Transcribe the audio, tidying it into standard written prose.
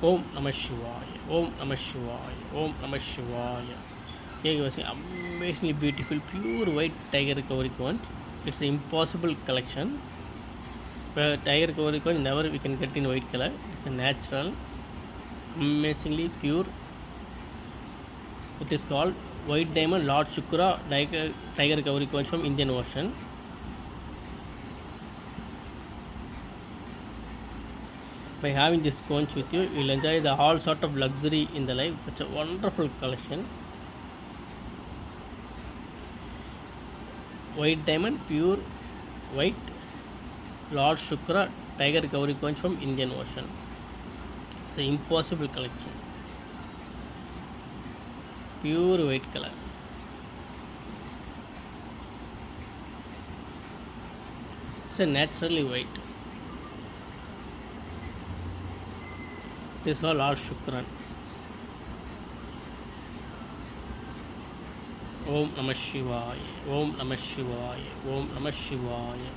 Om Namah Shivaya. Om Namah Shivaya. Om Namah Shivaya. Here you see amazingly beautiful pure white tiger cowrie conch. It's an impossible collection. But tiger cowrie conch never we can get in white color. It's a natural, amazingly pure. It is called white diamond Lord SUKRAN tiger cowrie conch from Indian Ocean. By having this conch with you, you will enjoy the all sort of luxury in the life. Such a wonderful collection. White diamond, pure white Lord SUKRAN tiger cowrie conch from Indian Ocean. It's an impossible collection. Pure white color. It's a naturally white. This is all Lord SUKRAN. Om Namah Shivaya. Om Namah Shivaya. Om Namah Shivaya.